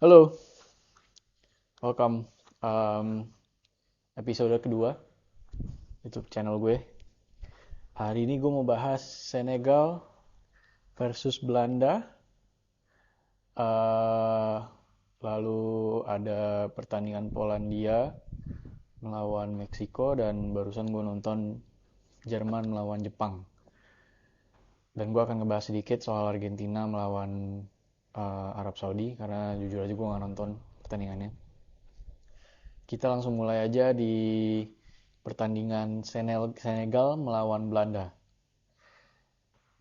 Halo, welcome. Episode kedua YouTube channel gue. Hari ini gue mau bahas Senegal versus Belanda. Eh, Lalu ada pertandingan Polandia melawan Meksiko dan barusan gue nonton Jerman melawan Jepang. Dan gue akan ngebahas sedikit soal Argentina melawan Arab Saudi karena jujur aja gue nggak nonton pertandingannya. Kita langsung mulai aja di pertandingan Senegal melawan Belanda.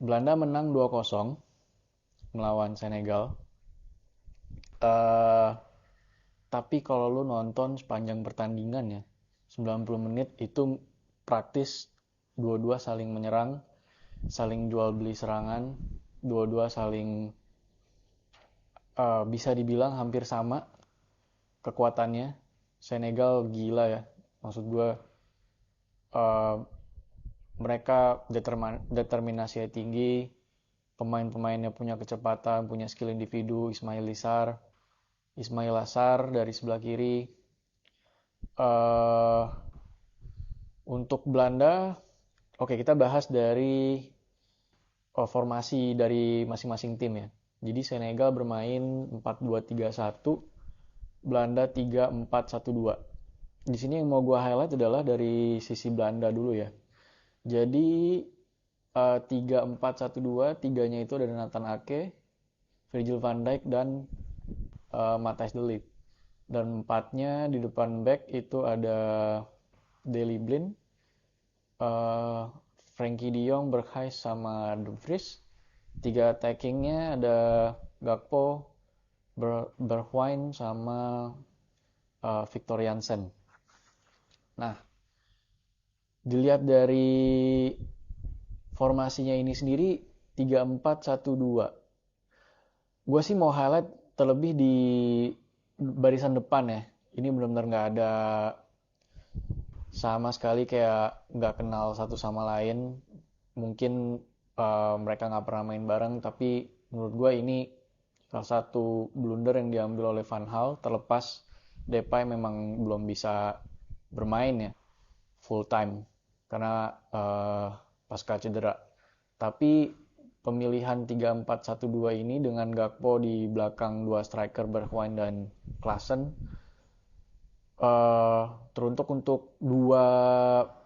Belanda menang 2-0 melawan Senegal. Eh tapi kalau lu nonton sepanjang pertandingan ya, 90 menit itu praktis dua-dua saling menyerang, saling jual beli serangan, dua-dua saling bisa dibilang hampir sama kekuatannya. Senegal gila ya. Maksud gue eh, mereka determinasinya tinggi, pemain-pemainnya punya kecepatan, punya skill individu. Ismail Assar dari sebelah kiri. eh untuk Belanda, oke kita bahas dari formasi dari masing-masing tim ya. Jadi Senegal bermain 4-2-3-1, Belanda 3-4-1-2. Di sini yang mau gue highlight adalah dari sisi Belanda dulu ya. Jadi 3-4-1-2, tiganya itu ada Nathan Ake, Virgil van Dijk dan Matthijs de Ligt. Dan empatnya di depan back itu ada Daley Blind, uh, Frankie De Jong, Berghuis sama Dumfries. Tiga attackingnya ada Gakpo, Bergwijn sama Victor Jansen. Nah, dilihat dari formasinya ini sendiri 3-4-1-2. Gue sih mau highlight terlebih di barisan depan ya. Ini benar-benar nggak ada sama sekali kayak nggak kenal satu sama lain. Mungkin mereka nggak pernah main bareng, tapi menurut gue ini salah satu blunder yang diambil oleh Van Hal. Terlepas Depay memang belum bisa bermain ya full time karena pasca cedera. Tapi pemilihan 3-4-1-2 ini dengan Gakpo di belakang dua striker Bergwijn dan Klaassen eh teruntuk untuk dua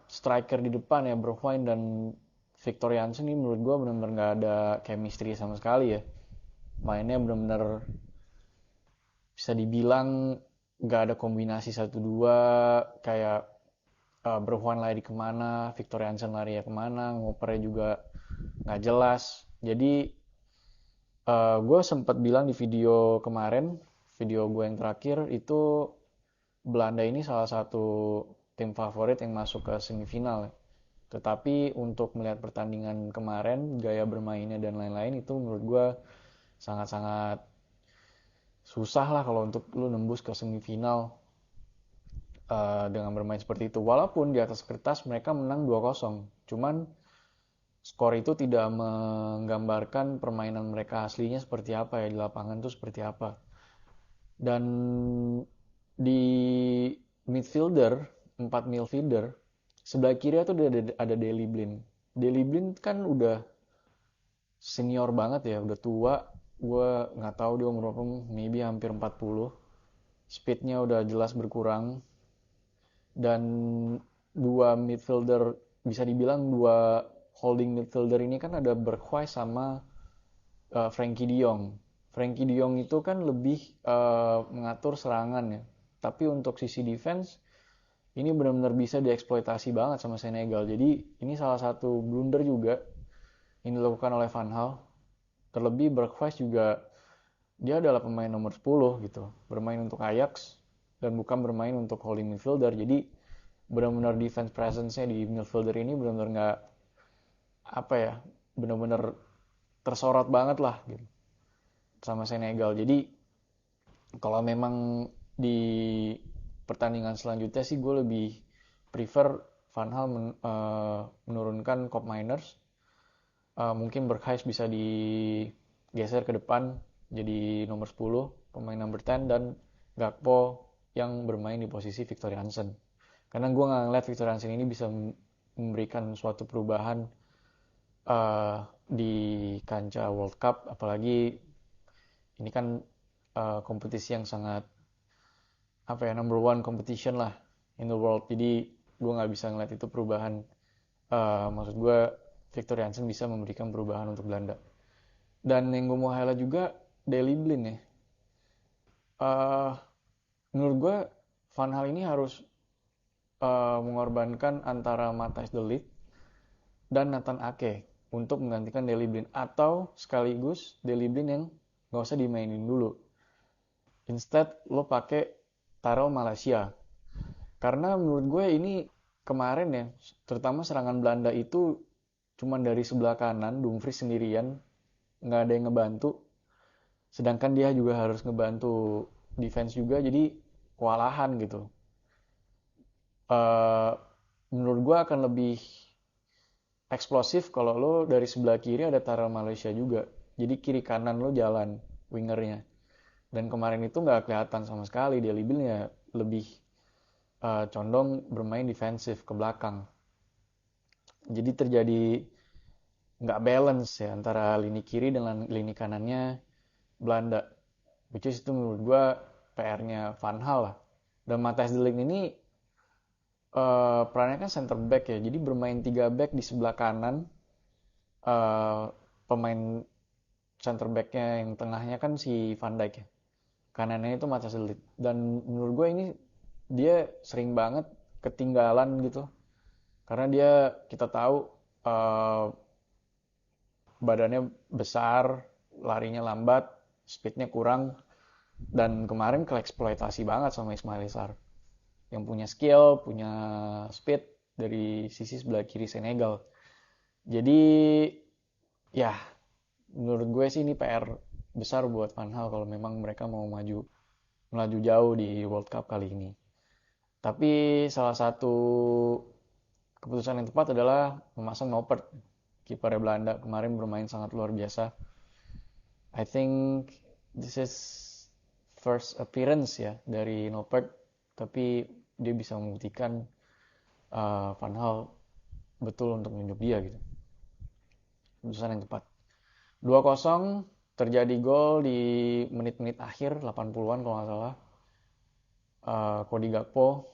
striker di depan ya Bergwijn dan Victor Jansen ini menurut gue benar-benar nggak ada chemistry sama sekali ya. Mainnya benar-benar bisa dibilang nggak ada kombinasi satu dua, kayak Bergwijn lari kemana, Victor Jansen lari ya kemana, ngopernya juga nggak jelas. Jadi gue sempat bilang di video kemarin, video gue yang terakhir itu Belanda ini salah satu tim favorit yang masuk ke semifinal. Tetapi untuk melihat pertandingan kemarin, gaya bermainnya dan lain-lain itu menurut gue sangat-sangat susah lah kalau untuk lu nembus ke semifinal dengan bermain seperti itu. Walaupun di atas kertas mereka menang 2-0. Cuman skor itu tidak menggambarkan permainan mereka aslinya seperti apa ya di lapangan tuh seperti apa. Dan di midfielder, empat midfielder, sebelah kiri itu ada Daley Blind. Daley Blind kan udah senior banget ya, udah tua. Gue nggak tahu dia umur berapa, maybe hampir 40. Speednya udah jelas berkurang. Dan dua midfielder, bisa dibilang dua holding midfielder ini kan ada Berghuis sama Frankie De Jong. Frankie De Jong itu kan lebih mengatur serangan ya. Tapi untuk sisi defense ini benar-benar bisa dieksploitasi banget sama Senegal. Jadi ini salah satu blunder juga yang dilakukan oleh Van Hal. Terlebih Berghuis juga dia adalah pemain nomor 10 gitu. Bermain untuk Ajax dan bukan bermain untuk holding midfielder. Jadi benar-benar defense presence-nya di midfielder ini benar-benar nggak apa ya, benar-benar tersorot banget lah gitu sama Senegal. Jadi kalau memang di pertandingan selanjutnya sih gue lebih prefer Van Hal menurunkan Cop Miners. Mungkin Berghuis bisa digeser ke depan jadi nomor 10, pemain number 10, dan Gakpo yang bermain di posisi Victor Jansen. Karena gue nggak ngeliat Victor Jansen ini bisa memberikan suatu perubahan di kancah World Cup, apalagi ini kan kompetisi yang sangat number one competition lah in the world. Jadi gue nggak bisa ngeliat itu perubahan. Maksud gue Victor Jansen bisa memberikan perubahan untuk Belanda. Dan yang gue mau highlight juga Daley Blind ya. Menurut gue Van Gaal ini harus mengorbankan antara Matthijs de Ligt dan Nathan Ake untuk menggantikan Daley Blind, atau sekaligus Daley Blind yang nggak usah dimainin dulu. Instead lo pakai Tyrell Malacia. Karena menurut gue ini kemarin ya, terutama serangan Belanda itu cuma dari sebelah kanan, Dumfries sendirian, nggak ada yang ngebantu. Sedangkan dia juga harus ngebantu defense juga, jadi kewalahan gitu. Menurut gue akan lebih eksplosif kalau lo dari sebelah kiri ada Tyrell Malacia juga. Jadi kiri kanan lo jalan wingernya. Dan kemarin itu nggak kelihatan sama sekali. Daley Blind ya lebih condong bermain defensif ke belakang. Jadi terjadi nggak balance ya antara lini kiri dan lini kanannya Belanda. Which is itu menurut gue PR-nya Van Gaal lah. Dan Matthijs de Ligt ini perannya kan center back ya. Jadi bermain 3 back di sebelah kanan. Pemain center backnya yang tengahnya kan si Van Dijk ya. Kanannya itu Matthijs de Ligt. Dan menurut gue ini dia sering banget ketinggalan gitu. Karena dia kita tahu badannya besar, larinya lambat, speednya kurang, dan kemarin keeksploitasi banget sama Ismail Sarr yang punya skill, punya speed dari sisi sebelah kiri Senegal. Jadi ya menurut gue sih ini PR besar buat Van Gaal kalau memang mereka mau melaju jauh di World Cup kali ini. Tapi salah satu keputusan yang tepat adalah memasang Noppert, kipernya Belanda, kemarin bermain sangat luar biasa. I think this is first appearance ya dari Noppert, tapi dia bisa membuktikan Van Gaal betul untuk menunjuk dia gitu. Keputusan yang tepat. 2-0 terjadi gol di menit-menit akhir 80-an kalau nggak salah. Cody Gakpo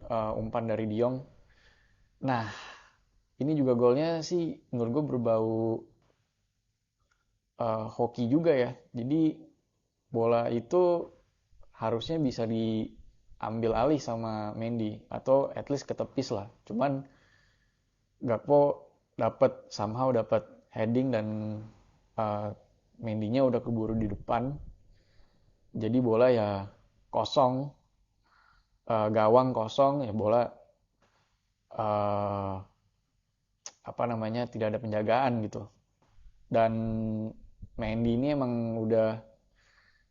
umpan dari De Jong. Nah, ini juga golnya sih menurut gue berbau hoki juga ya. Jadi bola itu harusnya bisa diambil alih sama Mendy atau at least ketepis lah. Cuman Gakpo somehow dapat heading dan Mendy-nya udah keburu di depan. Jadi bola ya kosong, gawang kosong, ya bola tidak ada penjagaan gitu. Dan Mendy ini emang udah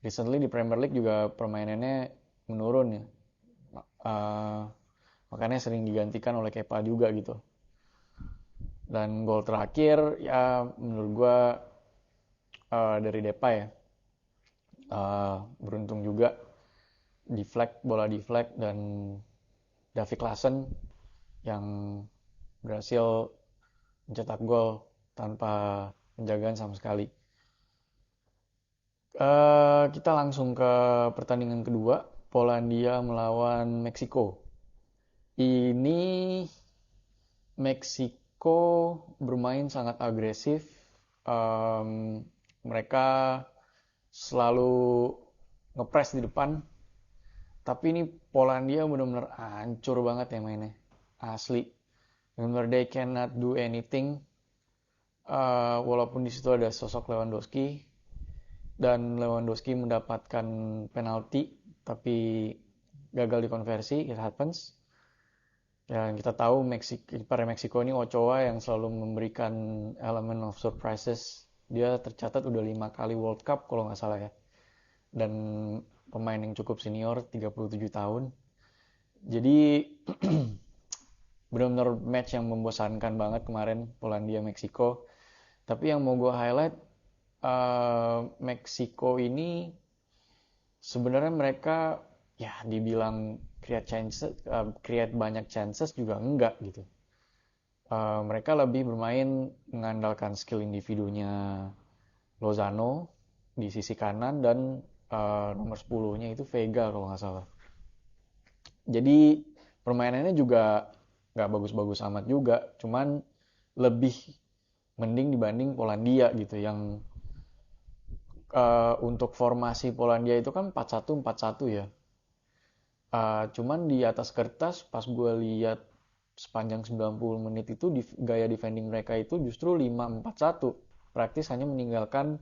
recently di Premier League juga permainannya menurun ya. Makanya sering digantikan oleh Kepa juga gitu. Dan gol terakhir ya menurut gue dari Depay ya. Beruntung juga bola deflect, dan Davy Klaassen yang berhasil mencetak gol tanpa penjagaan sama sekali. Kita langsung ke pertandingan kedua, Polandia melawan Meksiko. Ini Meksiko bermain sangat agresif. Mereka selalu ngepres di depan. Tapi ini Polandia benar-benar hancur banget ya mainnya. Asli. Benar-benar they cannot do anything. Walaupun di situ ada sosok Lewandowski. Dan Lewandowski mendapatkan penalti. Tapi gagal dikonversi. It happens. Dan kita tahu kiper Meksiko ini Ochoa yang selalu memberikan element of surprises. Dia tercatat udah 5 kali World Cup kalau nggak salah ya. Dan pemain yang cukup senior, 37 tahun. Jadi benar-benar match yang membosankan banget kemarin Polandia-Meksiko. Tapi yang mau gue highlight, Meksiko ini Sebenarnya mereka ya dibilang create banyak chances juga enggak gitu. Mereka lebih bermain mengandalkan skill individunya Lozano di sisi kanan dan nomor 10-nya itu Vega kalau nggak salah. Jadi permainannya juga nggak bagus-bagus amat juga, cuman lebih mending dibanding Polandia gitu yang untuk formasi Polandia itu kan 4-1-4-1 ya. Cuman di atas kertas pas gue lihat sepanjang 90 menit itu gaya defending mereka itu justru 5-4-1. Praktis hanya meninggalkan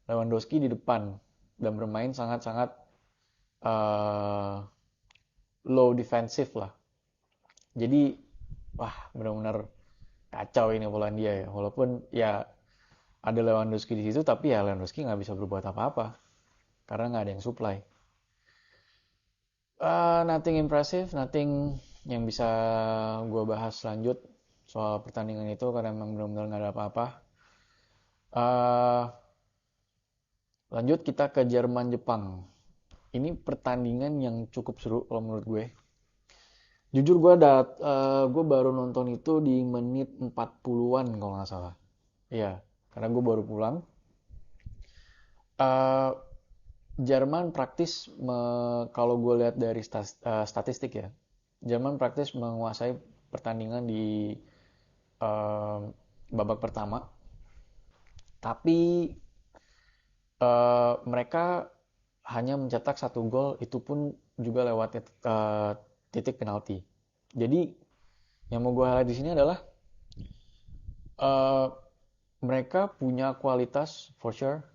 Lewandowski di depan dan bermain sangat-sangat uh, low defensive lah. Jadi wah benar-benar kacau ini Polandia ya. Walaupun ya ada Lewandowski di situ tapi ya Lewandowski nggak bisa berbuat apa-apa karena nggak ada yang supply. Nothing impressive, nothing yang bisa gue bahas lanjut soal pertandingan itu karena memang benar-benar nggak ada apa-apa. Uh, Lanjut kita ke Jerman-Jepang. Ini pertandingan yang cukup seru kalau menurut gue. Jujur gue baru nonton itu di menit 40-an kalau nggak salah. Iya, karena gue baru pulang. Eh, Jerman praktis kalau gue lihat dari statistik ya, Jerman praktis menguasai pertandingan di eh, babak pertama, tapi mereka hanya mencetak satu gol, itu pun juga lewat titik penalti. Jadi yang mau gue highlight di sini adalah eh, mereka punya kualitas for sure.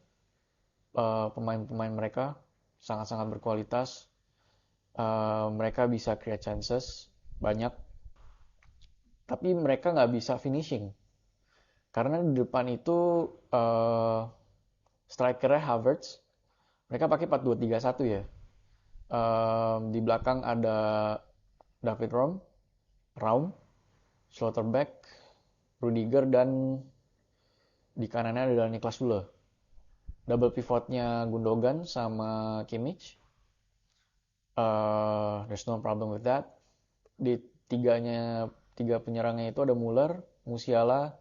Pemain-pemain mereka sangat-sangat berkualitas. Mereka bisa create chances banyak, tapi mereka nggak bisa finishing karena di depan itu uh, strikernya Havertz. Mereka pakai 4-2-3-1 ya. Di belakang ada David Raum, Schlotterbeck, Rudiger, dan di kanannya ada Niklas Süle. Double pivotnya Gundogan sama Kimmich. There's no problem with that. Di tiga penyerangnya itu ada Muller, Musiala,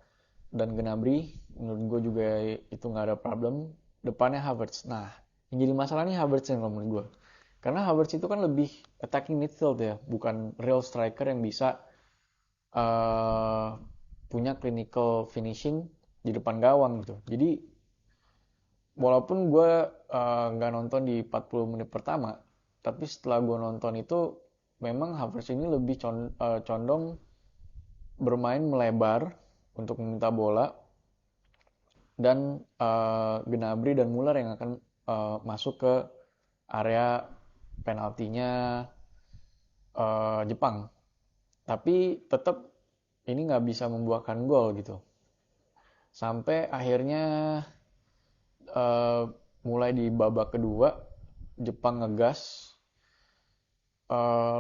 dan Gnabry. Menurut gue juga itu nggak ada problem. Depannya Havertz. Nah, yang jadi masalahnya Havertz yang menurut gue. Karena Havertz itu kan lebih attacking midfield ya, bukan real striker yang bisa uh, punya clinical finishing di depan gawang gitu. Jadi walaupun gue nggak nonton di 40 menit pertama, tapi setelah gue nonton itu memang Havertz ini lebih condong bermain melebar untuk meminta bola dan Gnabry dan Muller yang akan masuk ke area penaltinya Jepang. Tapi tetap ini nggak bisa membuahkan gol gitu. Sampai akhirnya uh, mulai di babak kedua Jepang ngegas,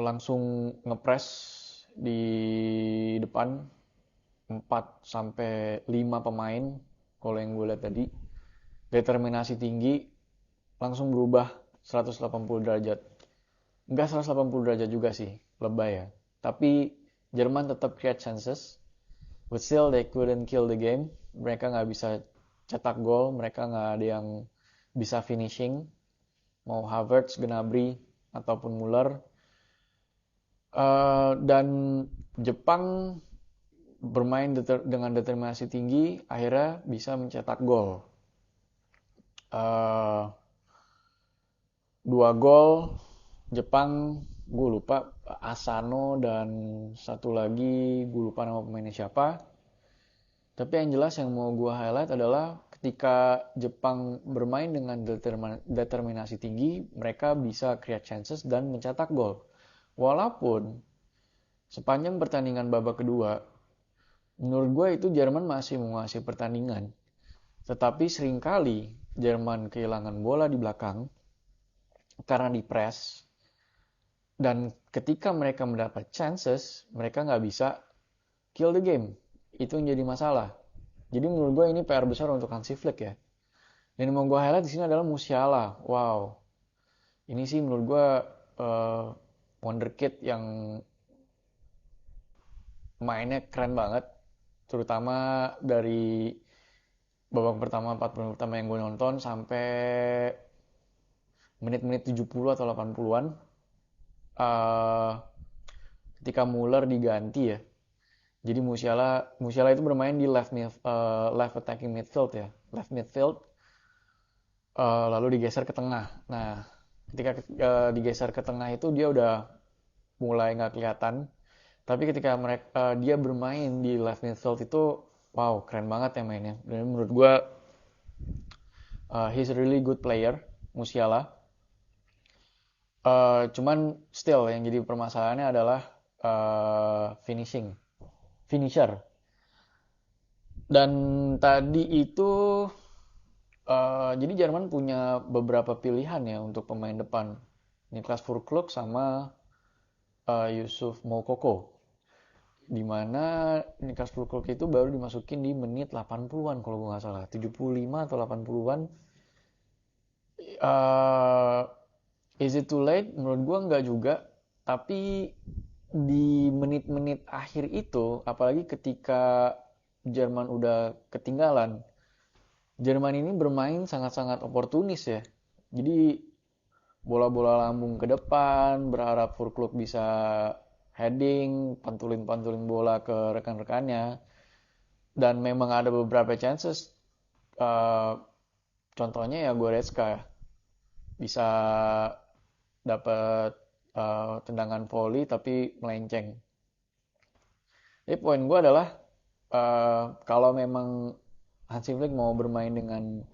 langsung ngepres di depan 4 sampai 5 pemain kalau yang gue lihat tadi. Determinasi tinggi, langsung berubah 180 derajat. Enggak 180 derajat juga sih, lebay ya. Tapi Jerman tetap create chances, but still they couldn't kill the game. Mereka nggak bisa cetak gol, mereka nggak ada yang bisa finishing. Mau Havertz, Gnabry, ataupun Muller. Dan Jepang bermain dengan determinasi tinggi, akhirnya bisa mencetak gol. Uh, 2 gol Jepang, gue lupa Asano dan satu lagi gue lupa nama pemainnya siapa. Tapi yang jelas yang mau gue highlight adalah ketika Jepang bermain dengan determinasi tinggi, mereka bisa create chances dan mencetak gol. Walaupun sepanjang pertandingan babak kedua, menurut gue itu Jerman masih menguasai pertandingan. Tetapi seringkali Jerman kehilangan bola di belakang karena di press. Dan ketika mereka mendapat chances, mereka nggak bisa kill the game. Itu yang jadi masalah. Jadi menurut gue ini PR besar untuk Hansi Flick ya. Dan yang mau gue highlight di sini adalah Musiala. Wow. Ini sih menurut gue wonderkid yang mainnya keren banget, terutama dari babak pertama 40 menit pertama yang gue nonton sampai menit-menit 70 atau 80-an, eh ketika Muller diganti ya. Jadi Musiala itu bermain di left attacking midfield ya, left midfield, lalu digeser ke tengah. Nah, ketika digeser ke tengah itu dia udah mulai nggak kelihatan. Tapi ketika dia bermain di left midfield itu, wow, keren banget ya mainnya. Dan menurut gue, he's a really good player, Musiala. Cuman still yang jadi permasalahannya adalah finisher. Dan tadi itu, jadi Jerman punya beberapa pilihan ya untuk pemain depan. Niklas Füllkrug sama Yusuf Moukoko. Di mana Niklas Füllkrug itu baru dimasukin di menit 80-an kalau gue nggak salah. 75 atau 80-an. Uh, is it too late? Menurut gue nggak juga. Tapi di menit-menit akhir itu, apalagi ketika Jerman udah ketinggalan, Jerman ini bermain sangat-sangat oportunis ya. Jadi bola-bola lambung ke depan, berharap Furkluk bisa heading, pantulin-pantulin bola ke rekan-rekannya. Dan memang ada beberapa chances, uh, contohnya ya Goretzka bisa dapat tendangan volley tapi melenceng. Jadi poin gue adalah, kalau memang Hansi Flick mau bermain dengan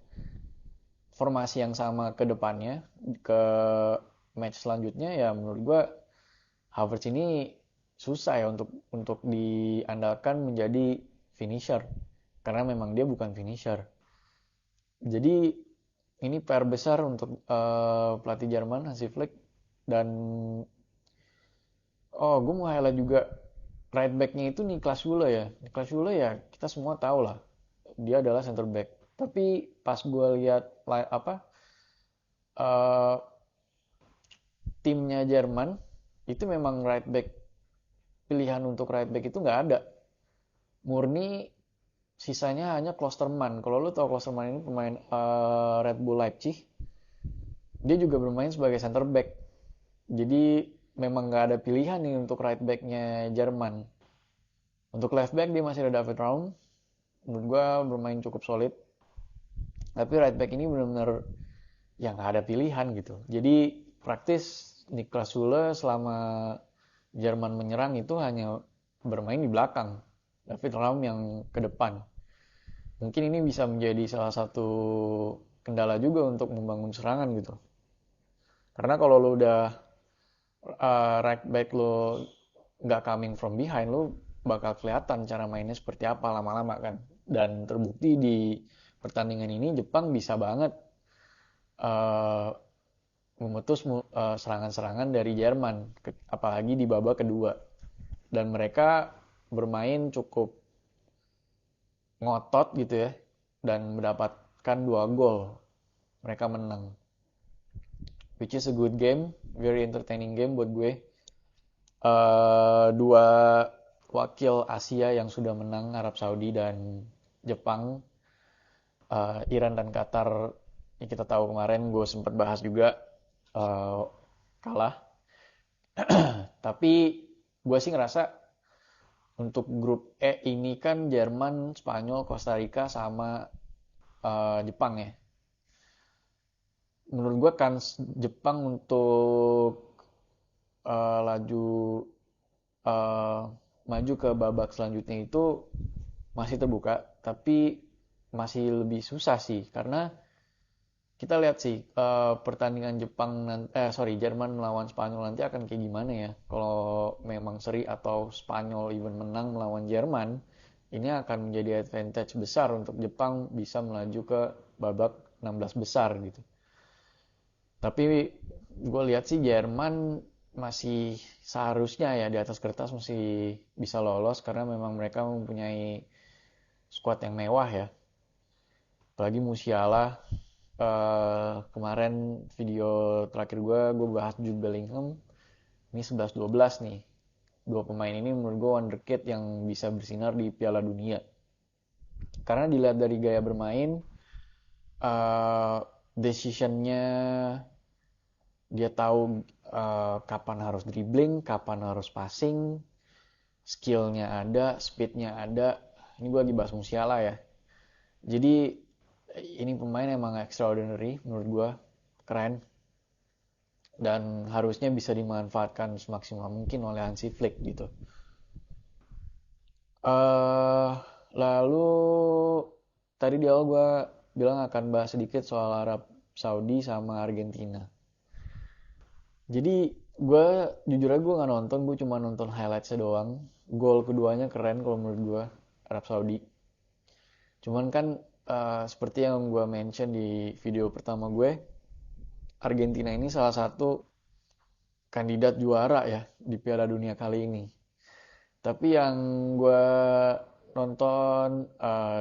formasi yang sama ke depannya, ke match selanjutnya, ya menurut gue Havertz ini susah ya untuk diandalkan menjadi finisher, karena memang dia bukan finisher. Jadi ini PR besar untuk pelatih Jerman Hansi Flick. Dan gue mau highlight juga right backnya itu Niklas Süle ya. Niklas Süle ya kita semua tahu lah, dia adalah center back. Tapi pas gue lihat uh, timnya Jerman itu memang right back, pilihan untuk right back itu nggak ada. Murni sisanya hanya Klosterman. Kalau lu tahu Klosterman ini pemain Red Bull Leipzig, dia juga bermain sebagai center back. Jadi memang nggak ada pilihan nih untuk right backnya Jerman. Untuk left back dia masih ada David Raum, menurut gue bermain cukup solid. Tapi right back ini benar-benar yang nggak ada pilihan gitu. Jadi praktis Niklas Süle selama Jerman menyerang itu hanya bermain di belakang, David Raum yang ke depan. Mungkin ini bisa menjadi salah satu kendala juga untuk membangun serangan gitu. Karena kalau lo udah right back lo nggak coming from behind, lo bakal kelihatan cara mainnya seperti apa lama-lama kan. Dan terbukti di pertandingan ini Jepang bisa banget memutus serangan-serangan dari Jerman, apalagi di babak kedua. Dan mereka bermain cukup ngotot gitu ya, dan mendapatkan 2 gol. Mereka menang, which is a good game, very entertaining game buat gue. Dua wakil Asia yang sudah menang, Arab Saudi dan Jepang. Iran dan Qatar, yang kita tahu kemarin gue sempat bahas juga, kalah. Tapi gue sih ngerasa untuk grup E ini kan Jerman, Spanyol, Costa Rica sama Jepang ya. Menurut gue kan Jepang untuk laju maju ke babak selanjutnya itu masih terbuka, tapi masih lebih susah sih, karena kita lihat sih pertandingan Jerman melawan Spanyol nanti akan kayak gimana ya. Kalau memang seri atau Spanyol even menang melawan Jerman, ini akan menjadi advantage besar untuk Jepang bisa melaju ke babak 16 besar gitu. Tapi gue lihat sih Jerman masih seharusnya ya di atas kertas masih bisa lolos, karena memang mereka mempunyai squad yang mewah ya. Apalagi Musiala, Kemarin video terakhir gue bahas Jude Bellingham. Ini 11-12 nih. Dua pemain ini menurut gue wonderkid yang bisa bersinar di Piala Dunia. Karena dilihat dari gaya bermain, decisionnya, dia tahu kapan harus dribbling, kapan harus passing, skillnya ada, speednya ada. Ini gue lagi bahas Musiala ya. Jadi ini pemain emang extraordinary menurut gue, keren, dan harusnya bisa dimanfaatkan semaksimal mungkin oleh Hansi Flick gitu. eh Lalu tadi di awal gue bilang akan bahas sedikit soal Arab Saudi sama Argentina. Jadi gue jujur aja gue nggak nonton, gue cuma nonton highlightsnya doang. Gol keduanya keren kalau menurut gue, Arab Saudi. Cuman kan seperti yang gue mention di video pertama gue, Argentina ini salah satu kandidat juara ya di Piala Dunia kali ini. Tapi yang gue nonton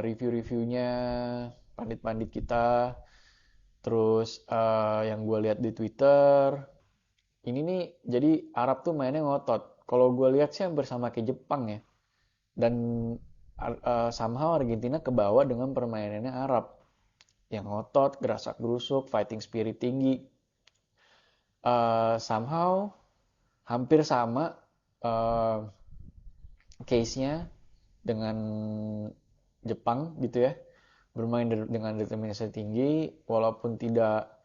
review-reviewnya pandit-pandit kita, terus yang gue lihat di Twitter, ini nih jadi Arab tuh mainnya ngotot. Kalau gue lihat sih hampir sama kayak Jepang ya. Dan somehow Argentina kebawa dengan permainannya Arab yang ngotot, gerasak gerusuk, fighting spirit tinggi. Somehow hampir sama uh, case-nya dengan Jepang gitu ya, bermain dengan determinasi tinggi, walaupun tidak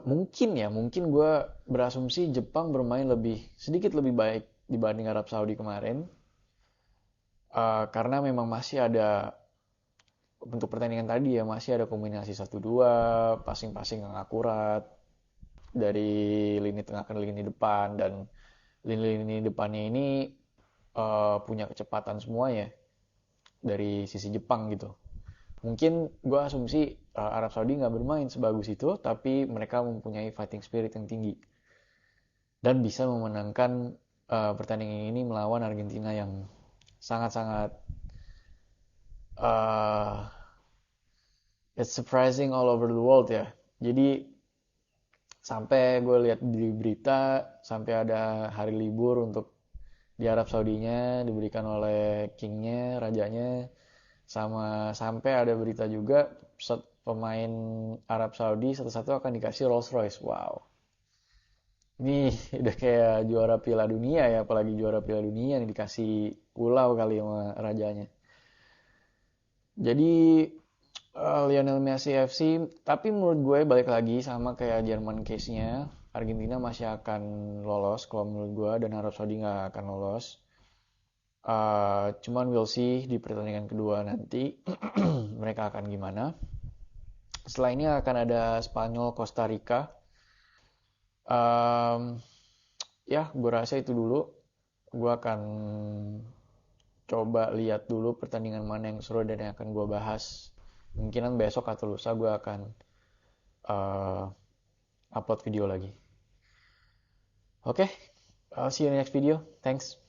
mungkin gue berasumsi Jepang bermain sedikit lebih baik dibanding Arab Saudi kemarin. Karena memang masih ada, untuk pertandingan tadi ya, masih ada kombinasi 1-2, passing-passing yang akurat dari lini tengah ke lini depan, dan lini depannya ini punya kecepatan semua ya dari sisi Jepang gitu. Mungkin gue asumsi Arab Saudi nggak bermain sebagus itu, tapi mereka mempunyai fighting spirit yang tinggi dan bisa memenangkan pertandingan ini melawan Argentina yang sangat-sangat uh, it's surprising all over the world ya. Jadi sampai gue lihat di berita, sampai ada hari libur untuk di Arab Saudinya diberikan oleh kingnya, rajanya, sama sampai ada berita juga pemain Arab Saudi satu-satu akan dikasih Rolls Royce. Wow, ini udah kayak juara Piala Dunia ya, apalagi juara Piala Dunia nih dikasih pulau kali sama rajanya. Jadi Lionel Messi FC, tapi menurut gue balik lagi sama kayak Jerman case-nya, Argentina masih akan lolos kalau menurut gue, dan Arab Saudi nggak akan lolos. Cuman we'll see di pertandingan kedua nanti mereka akan gimana. Setelah ini akan ada Spanyol Costa Rica. Um, Ya, gue rasa itu dulu. Gue akan coba lihat dulu pertandingan mana yang seru dan yang akan gue bahas. Mungkinan besok atau lusa gue akan uh, upload video lagi. Oke, I'll see you in the next video. Thanks.